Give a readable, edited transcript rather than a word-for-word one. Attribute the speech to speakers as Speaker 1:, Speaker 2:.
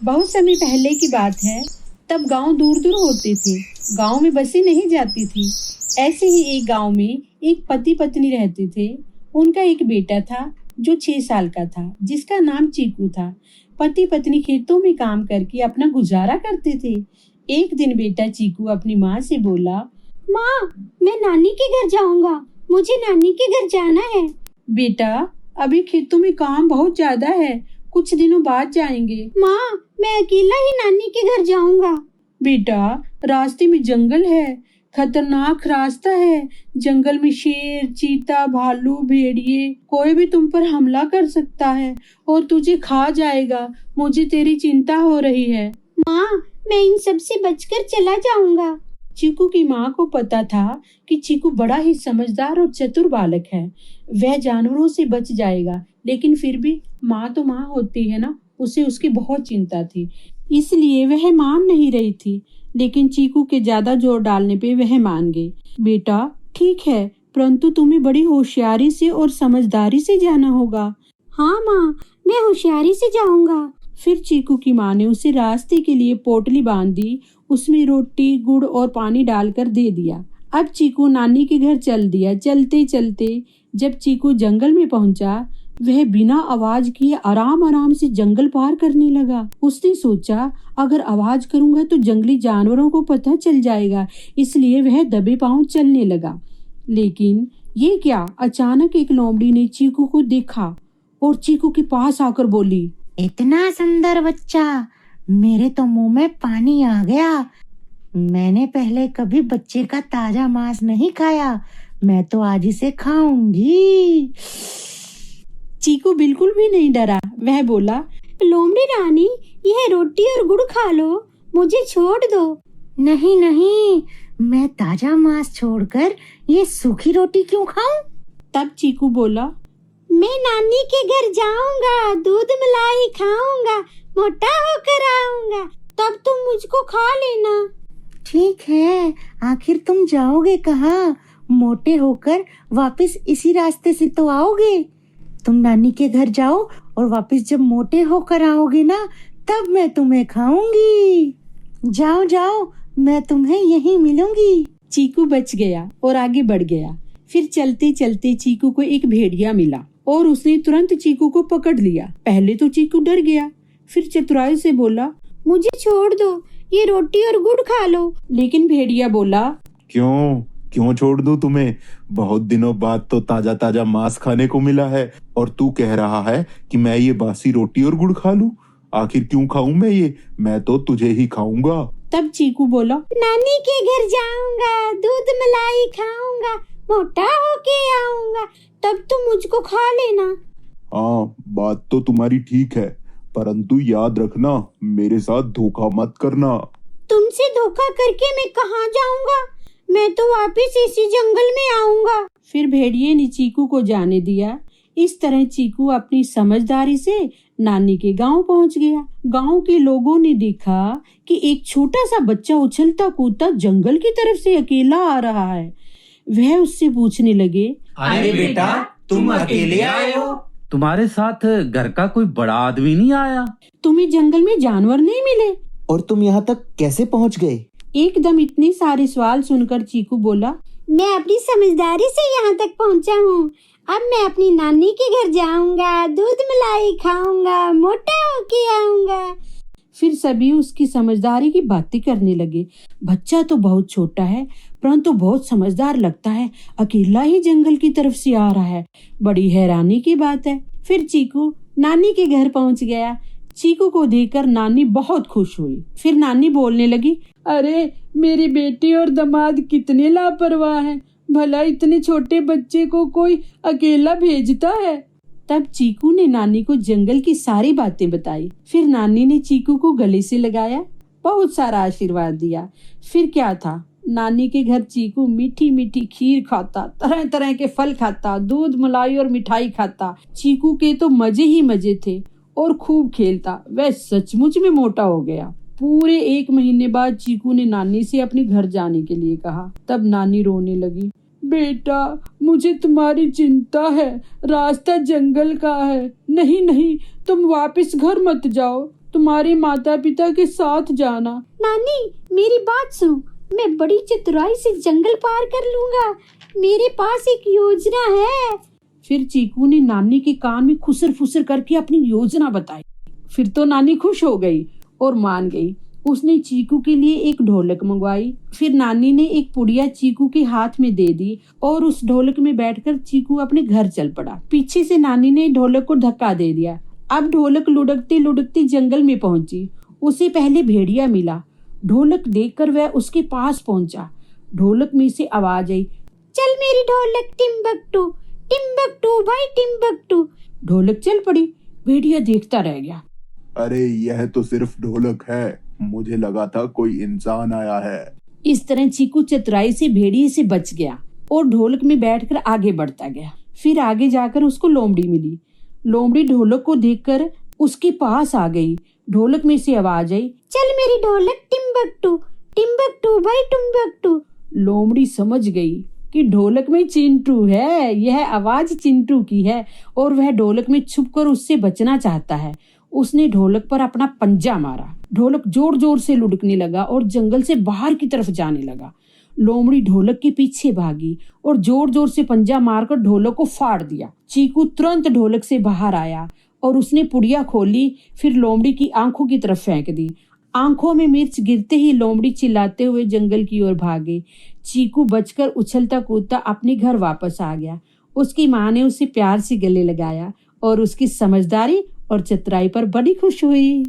Speaker 1: बहुत समय पहले की बात है। तब गांव दूर दूर होते थे। गांव में बसें नहीं जाती थी। ऐसे ही एक गांव में एक पति पत्नी रहते थे। उनका एक बेटा था जो 6 साल का था, जिसका नाम चीकू था। पति पत्नी खेतों में काम करके अपना गुजारा करते थे। एक दिन बेटा चीकू अपनी माँ से बोला,
Speaker 2: माँ, मैं नानी के घर जाऊंगा। मुझे नानी के घर जाना है।
Speaker 1: बेटा, अभी खेतों में काम बहुत ज्यादा है, कुछ दिनों बाद जाएंगे।
Speaker 2: माँ, मैं अकेला ही नानी के घर जाऊंगा।
Speaker 1: बेटा, रास्ते में जंगल है, खतरनाक रास्ता है। जंगल में शेर, चीता, भालू, भेड़िए, कोई भी तुम पर हमला कर सकता है और तुझे खा जाएगा। मुझे तेरी चिंता हो रही है।
Speaker 2: माँ, मैं इन सब से बचकर चला जाऊंगा।
Speaker 1: चीकू की माँ को पता था कि चीकू बड़ा ही समझदार और चतुर बालक है। वह जानवरों से बच जाएगा, लेकिन फिर भी माँ तो माँ होती है ना, उसे उसकी बहुत चिंता थी। इसलिए वह मान नहीं रही थी, लेकिन चीकू के ज्यादा जोर डालने पे वह मान गई। बेटा, ठीक है, परंतु तुम्हें बड़ी होशियारी से और समझदारी से जाना होगा।
Speaker 2: हाँ माँ, मैं होशियारी से जाऊंगा।
Speaker 1: फिर चीकू की माँ ने उसे रास्ते के लिए पोटली बांध दी। उसमें रोटी, गुड़ और पानी डालकर दे दिया। अब चीकू नानी के घर चल दिया। चलते चलते जब चीकू जंगल में पहुंचा, वह बिना आवाज किए आराम आराम से जंगल पार करने लगा। उसने सोचा, अगर आवाज करूंगा तो जंगली जानवरों को पता चल जाएगा, इसलिए वह दबे पांव चलने लगा। लेकिन ये क्या, अचानक एक लोमड़ी ने चीकू को देखा और चीकू के पास आकर बोली,
Speaker 3: इतना सुंदर बच्चा, मेरे तो मुंह में पानी आ गया। मैंने पहले कभी बच्चे का ताजा मांस नहीं खाया। मैं तो आज इसे खाऊंगी।
Speaker 1: चीकू बिल्कुल भी नहीं डरा। वह बोला,
Speaker 2: लोमड़ी रानी, यह रोटी और गुड़ खा लो, मुझे छोड़ दो।
Speaker 3: नहीं नहीं, मैं ताजा मांस छोड़कर ये सूखी रोटी क्यों खाऊं?
Speaker 1: तब चीकू बोला,
Speaker 2: मैं नानी के घर जाऊंगा, दूध मलाई खाऊंगा, मोटा होकर आऊंगा, तब तुम मुझको खा लेना।
Speaker 3: ठीक है, आखिर तुम जाओगे कहाँ? मोटे होकर वापस इसी रास्ते से तो आओगे। तुम नानी के घर जाओ और वापस जब मोटे होकर आओगे ना, तब मैं तुम्हें खाऊंगी। जाओ जाओ, मैं तुम्हें यहीं मिलूंगी।
Speaker 1: चीकू बच गया और आगे बढ़ गया। फिर चलते चलते चीकू को एक भेड़िया मिला और उसने तुरंत चीकू को पकड़ लिया। पहले तो चीकू डर गया, फिर चतुराई से बोला,
Speaker 2: मुझे छोड़ दो, ये रोटी और गुड़ खा लो।
Speaker 1: लेकिन भेड़िया बोला,
Speaker 4: क्यों छोड़ दूं तुम्हें? बहुत दिनों बाद तो ताजा ताजा मांस खाने को मिला है और तू कह रहा है कि मैं ये बासी रोटी और गुड़ खा लूं। आखिर क्यों खाऊं मैं ये? मैं तो तुझे ही खाऊंगा।
Speaker 1: तब चीकू बोला,
Speaker 2: नानी के घर जाऊंगा, दूध मलाई खाऊंगा, मोटा होके आऊंगा, तब तुम मुझको खा लेना।
Speaker 4: हाँ, बात तो तुम्हारी ठीक है, परंतु याद रखना, मेरे साथ धोखा मत करना।
Speaker 2: तुमसे धोखा करके मैं कहाँ जाऊंगा? मैं तो वापस इसी जंगल में आऊंगा।
Speaker 1: फिर भेड़िए ने चीकू को जाने दिया। इस तरह चीकू अपनी समझदारी से नानी के गांव पहुंच गया। गांव के लोगों ने देखा कि एक छोटा सा बच्चा उछलता कूदता जंगल की तरफ से अकेला आ रहा है। वह उससे पूछने लगे,
Speaker 5: अरे बेटा, तुम अकेले आए हो? तुम्हारे साथ घर का कोई बड़ा आदमी नहीं आया?
Speaker 1: तुम्हें जंगल में जानवर नहीं मिले?
Speaker 6: और तुम यहाँ तक कैसे पहुँच गए?
Speaker 1: एकदम इतने सारे सवाल सुनकर चीकू बोला,
Speaker 2: मैं अपनी समझदारी से यहाँ तक पहुँचा हूँ। अब मैं अपनी नानी के घर जाऊंगा, दूध मलाई खाऊंगा, मोटा होके आऊंगा।
Speaker 1: फिर सभी उसकी समझदारी की बातें करने लगे। बच्चा तो बहुत छोटा है, परंतु बहुत समझदार लगता है। अकेला ही जंगल की तरफ से आ रहा है। बड़ी हैरानी की बात है। फिर चीकू नानी के घर पहुंच गया। चीकू को देखकर नानी बहुत खुश हुई। फिर नानी बोलने लगी, अरे मेरी बेटी और दामाद कितने लापरवाह हैं। भला इतने छोटे बच्चे को कोई अकेला भेजता है। तब चीकू ने नानी को जंगल की सारी बातें बताई। फिर नानी ने चीकू को गले से लगाया, बहुत सारा आशीर्वाद दिया। फिर क्या था, नानी के घर चीकू मीठी मीठी खीर खाता, तरह तरह के फल खाता, दूध मलाई और मिठाई खाता। चीकू के तो मजे ही मजे थे और खूब खेलता। वह सचमुच में मोटा हो गया। पूरे 1 महीने बाद चीकू ने नानी से अपने घर जाने के लिए कहा। तब नानी रोने लगी, बेटा, मुझे तुम्हारी चिंता है, रास्ता जंगल का है। नहीं नहीं, तुम वापस घर मत जाओ, तुम्हारे माता पिता के साथ जाना।
Speaker 2: नानी मेरी बात सुनो, मैं बड़ी चतुराई से जंगल पार कर लूंगा। मेरे पास एक योजना है।
Speaker 1: फिर चीकू ने नानी के कान में खुसर फुसर करके अपनी योजना बताई। फिर तो नानी खुश हो गई और मान गई। उसने चीकू के लिए एक ढोलक मंगवाई। फिर नानी ने एक पुड़िया चीकू के हाथ में दे दी और उस ढोलक में बैठकर चीकू अपने घर चल पड़ा। पीछे से नानी ने ढोलक को धक्का दे दिया। अब ढोलक लुढ़कती लुढ़कती जंगल में पहुंची। उसे पहले भेड़िया मिला। ढोलक देखकर वह उसके पास पहुंचा। ढोलक में से आवाज आई,
Speaker 2: चल मेरी ढोलक टिम्बकटू, टिम्बकटू भाई टिम्बकटू।
Speaker 1: ढोलक चल पड़ी। भेड़िया देखता रह गया।
Speaker 4: अरे यह तो सिर्फ ढोलक है, मुझे लगा था कोई इंसान आया है।
Speaker 1: इस तरह चीकू चतुराई से भेड़िए से बच गया और ढोलक में बैठकर आगे बढ़ता गया। फिर आगे जाकर उसको लोमड़ी मिली। लोमड़ी ढोलक को देखकर उसके पास आ गई। ढोलक में से आवाज आई,
Speaker 2: चल मेरी ढोलक टिम्बकटू, टिम्बकटू भाई टिम्बकटू।
Speaker 1: लोमड़ी समझ गई कि ढोलक में चिंटू है। यह आवाज चिंटू की है और वह ढोलक में छुपकर उससे बचना चाहता है। उसने ढोलक पर अपना पंजा मारा। ढोलक जोर जोर से लुढ़कने लगा और जंगल से बाहर की तरफ जाने लगा। लोमड़ी ढोलक के पीछे भागी और जोर जोर से पंजा मारकर ढोलक को फाड़ दिया। चीकू तुरंत ढोलक से बाहर आया और उसने पुड़िया खोली। फिर लोमड़ी की आंखों की तरफ फेंक दी। आंखों में मिर्च गिरते ही लोमड़ी चिल्लाते हुए जंगल की ओर भागे। चीकू बचकर उछलता कूदता अपने घर वापस आ गया। उसकी माँ ने उसे प्यार से गले लगाया और उसकी समझदारी और चतुराई पर बड़ी खुश हुई।